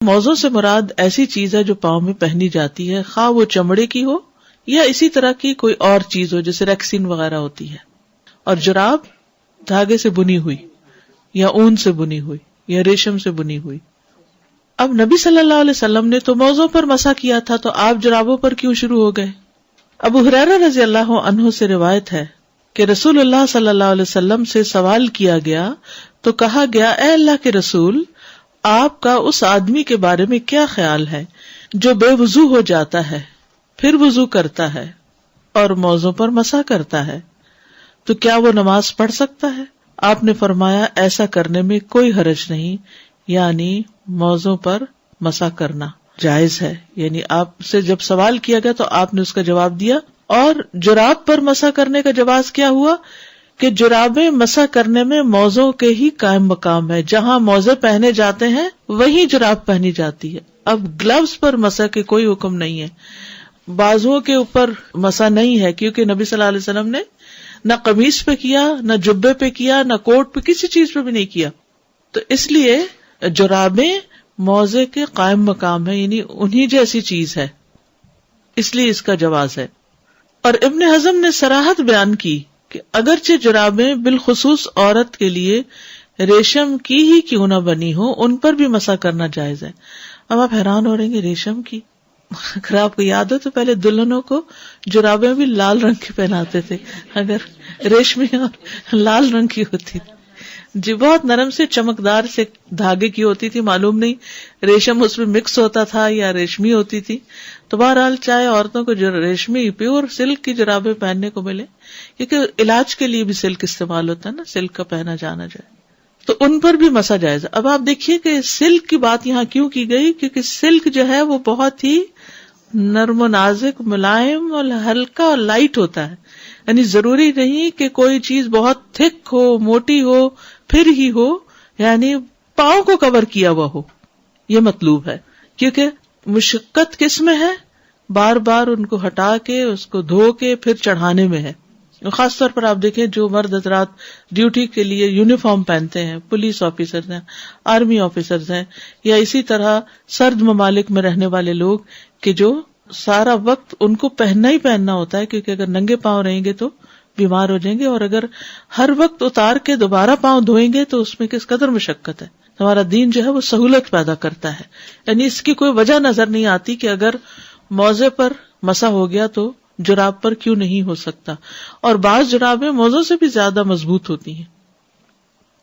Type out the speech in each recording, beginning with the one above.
موزوں سے مراد ایسی چیز ہے جو پاؤں میں پہنی جاتی ہے، خواہ وہ چمڑے کی ہو یا اسی طرح کی کوئی اور چیز ہو جیسے ریکسین وغیرہ ہوتی ہے. اور جراب دھاگے سے بنی ہوئی یا اون سے بنی ہوئی یا ریشم سے بنی ہوئی. اب نبی صلی اللہ علیہ وسلم نے تو موزوں پر مسح کیا تھا، تو آپ جرابوں پر کیوں شروع ہو گئے؟ ابو ہریرہ رضی اللہ عنہ سے روایت ہے کہ رسول اللہ صلی اللہ علیہ وسلم سے سوال کیا گیا تو کہا گیا، اے اللہ کے رسول، آپ کا اس آدمی کے بارے میں کیا خیال ہے جو بے وضو ہو جاتا ہے، پھر وضو کرتا ہے اور موزوں پر مسح کرتا ہے، تو کیا وہ نماز پڑھ سکتا ہے؟ آپ نے فرمایا، ایسا کرنے میں کوئی حرج نہیں، یعنی موزوں پر مسح کرنا جائز ہے. یعنی آپ سے جب سوال کیا گیا تو آپ نے اس کا جواب دیا. اور جراب پر مسح کرنے کا جواز کیا ہوا کہ جرابیں مسح کرنے میں موزوں کے ہی قائم مقام ہے، جہاں موزے پہنے جاتے ہیں وہیں جراب پہنی جاتی ہے. اب گلوز پر مسح کے کوئی حکم نہیں ہے، بازوؤں کے اوپر مسح نہیں ہے، کیونکہ نبی صلی اللہ علیہ وسلم نے نہ قمیص پہ کیا، نہ جبے پہ کیا، نہ کوٹ پہ، کسی چیز پہ بھی نہیں کیا. تو اس لیے جرابیں موزے کے قائم مقام ہے، یعنی انہی جیسی چیز ہے، اس لیے اس کا جواز ہے. اور ابن حزم نے صراحت بیان کی کہ اگرچہ جرابیں بالخصوص عورت کے لیے ریشم کی ہی کیوں نہ بنی ہو، ان پر بھی مسح کرنا جائز ہے. اب آپ حیران ہو رہے ہیں کہ ریشم کی، اگر آپ کو یاد ہو تو پہلے دلہنوں کو جرابیں بھی لال رنگ کی پہناتے تھے، اگر ریشمی اور لال رنگ کی ہوتی تھی. جی بہت نرم سے چمکدار سے دھاگے کی ہوتی تھی، معلوم نہیں ریشم اس میں مکس ہوتا تھا یا ریشمی ہوتی تھی. تو بہرحال چاہے عورتوں کو جو ریشمی پیور سلک کی جرابیں پہننے کو ملے، کیونکہ علاج کے لیے بھی سلک استعمال ہوتا ہے نا، سلک کا پہنا جانا جائے، تو ان پر بھی مسح جائز. اب آپ دیکھیے کہ سلک کی بات یہاں کیوں کی گئی، کیونکہ سلک جو ہے وہ بہت ہی نرم و نازک، ملائم اور ہلکا اور لائٹ ہوتا ہے. یعنی ضروری نہیں کہ کوئی چیز بہت تھک ہو، موٹی ہو پھر ہی ہو، یعنی پاؤں کو کور کیا ہوا ہو، یہ مطلوب ہے. کیونکہ مشقت کس میں ہے؟ بار بار ان کو ہٹا کے اس کو دھو کے پھر چڑھانے میں ہے. خاص طور پر آپ دیکھیں جو مرد حضرات ڈیوٹی کے لیے یونیفارم پہنتے ہیں، پولیس آفیسرز ہیں، آرمی آفیسرز ہیں، یا اسی طرح سرد ممالک میں رہنے والے لوگ کہ جو سارا وقت ان کو پہننا ہی پہننا ہوتا ہے، کیونکہ اگر ننگے پاؤں رہیں گے تو بیمار ہو جائیں گے، اور اگر ہر وقت اتار کے دوبارہ پاؤں دھوئیں گے تو اس میں کس قدر مشقت ہے. ہمارا دین جو ہے وہ سہولت پیدا کرتا ہے، یعنی اس کی کوئی وجہ نظر نہیں آتی کہ اگر موزے پر مسح ہو گیا تو جراب پر کیوں نہیں ہو سکتا. اور بعض جرابیں موزوں سے بھی زیادہ مضبوط ہوتی ہیں.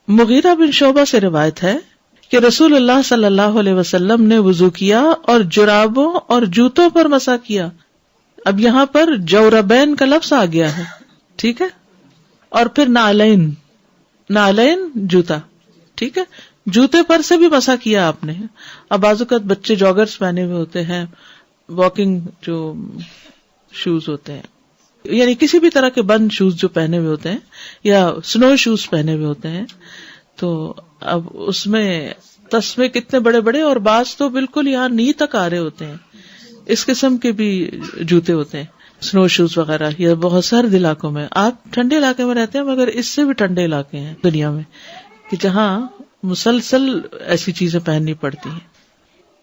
مغیرہ بن شعبہ سے روایت ہے کہ رسول اللہ صلی اللہ علیہ وسلم نے وضو کیا اور جرابوں اور جوتوں پر مسح کیا. اب یہاں پر جوربین کا لفظ آ گیا ہے، ٹھیک ہے، اور پھر نعلین، نعلین جوتا، ٹھیک ہے، جوتے پر سے بھی مسح کیا آپ نے. اب بعض اوقات بچے جاگرز پہنے ہوئے ہوتے ہیں، واکنگ جو شوز ہوتے ہیں، یعنی کسی بھی طرح کے بند شوز جو پہنے ہوئے ہوتے ہیں، یا سنو شوز پہنے ہوئے ہوتے ہیں، تو اب اس میں تسمے کتنے بڑے بڑے، اور بعض تو بالکل یہاں نی تک آ رہے ہوتے ہیں. اس قسم کے بھی جوتے ہوتے ہیں، سنو شوز وغیرہ. یا بہت سرد علاقوں میں، آپ ٹھنڈے علاقے میں رہتے ہیں مگر اس سے بھی ٹھنڈے علاقے ہیں دنیا میں کہ جہاں مسلسل ایسی چیزیں پہننی پڑتی ہیں.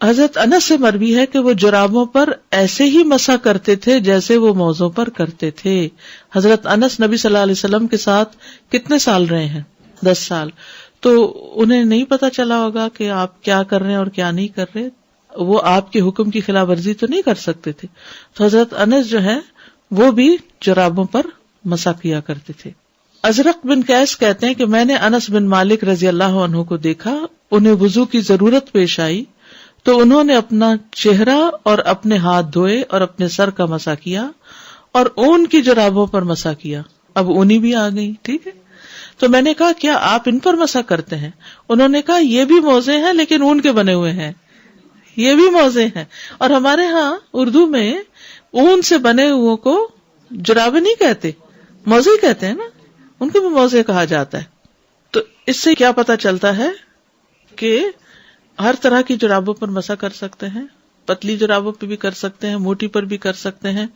حضرت انس سے مروی ہے کہ وہ جرابوں پر ایسے ہی مسح کرتے تھے جیسے وہ موزوں پر کرتے تھے. حضرت انس نبی صلی اللہ علیہ وسلم کے ساتھ کتنے سال رہے ہیں؟ 10 سال. تو انہیں نہیں پتا چلا ہوگا کہ آپ کیا کر رہے ہیں اور کیا نہیں کر رہے. وہ آپ کے حکم کی خلاف ورزی تو نہیں کر سکتے تھے. تو حضرت انس جو ہے وہ بھی جرابوں پر مسح کیا کرتے تھے. ازرق بن قیس کہتے ہیں کہ میں نے انس بن مالک رضی اللہ عنہ کو دیکھا، انہیں وضو کی ضرورت پیش آئی تو انہوں نے اپنا چہرہ اور اپنے ہاتھ دھوئے اور اپنے سر کا مسح کیا اور اون کی جرابوں پر مسح کیا. اب اونی بھی آ گئی، ٹھیک ہے. تو میں نے کہا کیا آپ ان پر مسح کرتے ہیں؟ انہوں نے کہا یہ بھی موزے ہیں لیکن اون کے بنے ہوئے ہیں، یہ بھی موزے ہیں. اور ہمارے ہاں اردو میں اون سے بنے ہوئے کو جرابیں نہیں کہتے، موزے ہی کہتے ہیں نا، ان کو بھی موزے کہا جاتا ہے. تو اس سے کیا پتا چلتا ہے کہ ہر طرح کی جرابوں پر مسح کر سکتے ہیں، پتلی جرابوں پہ بھی کر سکتے ہیں، موٹی پر بھی کر سکتے ہیں،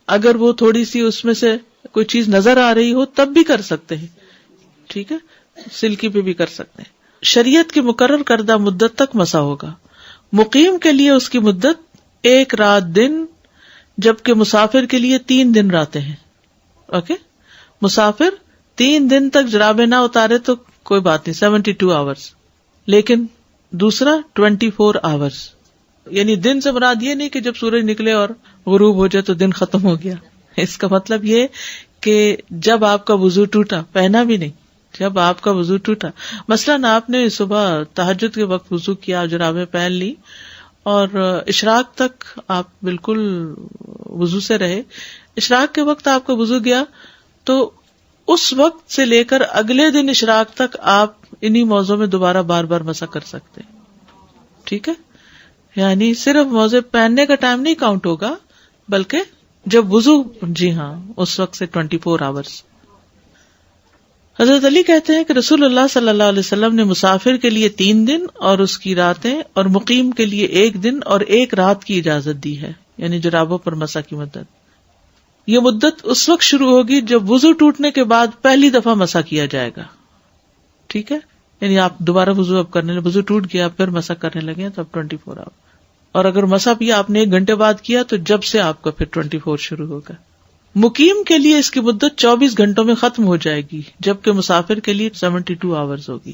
اگر وہ تھوڑی سی اس میں سے کوئی چیز نظر آ رہی ہو تب بھی کر سکتے ہیں، ٹھیک ہے، سلکی پہ بھی کر سکتے ہیں. شریعت کی مقرر کردہ مدت تک مسح ہوگا. مقیم کے لیے اس کی مدت 1 رات دن، جبکہ مسافر کے لیے 3 دن راتیں ہیں. اوکے، مسافر 3 دن تک جرابیں نہ اتارے تو کوئی بات نہیں، 72 آورس. لیکن دوسرا 24 آورس، یعنی دن سے مراد یہ نہیں کہ جب سورج نکلے اور غروب ہو جائے تو دن ختم ہو گیا. اس کا مطلب یہ کہ جب آپ کا وضو ٹوٹا، پہنا بھی نہیں، جب آپ کا وضو ٹوٹا. مثلاً آپ نے صبح تہجد کے وقت وضو کیا، جرابیں پہن لی اور اشراق تک آپ بالکل وضو سے رہے. اشراق کے وقت آپ کا وضو گیا تو اس وقت سے لے کر اگلے دن اشراق تک آپ انہی موضوع میں دوبارہ بار بار مسح کر سکتے ہیں. ٹھیک ہے، یعنی صرف موزے پہننے کا ٹائم نہیں کاؤنٹ ہوگا، بلکہ جب وضو، جی ہاں، اس وقت سے 24 آورس. حضرت علی کہتے ہیں کہ رسول اللہ صلی اللہ علیہ وسلم نے مسافر کے لیے 3 دن اور اس کی راتیں اور مقیم کے لیے 1 دن اور 1 رات کی اجازت دی ہے، یعنی جرابوں پر مسح کی مدت. یہ مدت اس وقت شروع ہوگی جب وضو ٹوٹنے کے بعد پہلی دفعہ مسح کیا جائے گا. ٹھیک ہے، یعنی آپ دوبارہ وضو اب کرنے لگے، وضو ٹوٹ گیا پھر مسح کرنے لگے تو اب 24 آور. اور اگر مسح بھی آپ نے 1 گھنٹے بعد کیا تو جب سے آپ کا پھر 24 شروع ہوگا. مقیم کے لیے اس کی مدت 24 گھنٹوں میں ختم ہو جائے گی، جبکہ مسافر کے لیے 72 آورز ہوگی.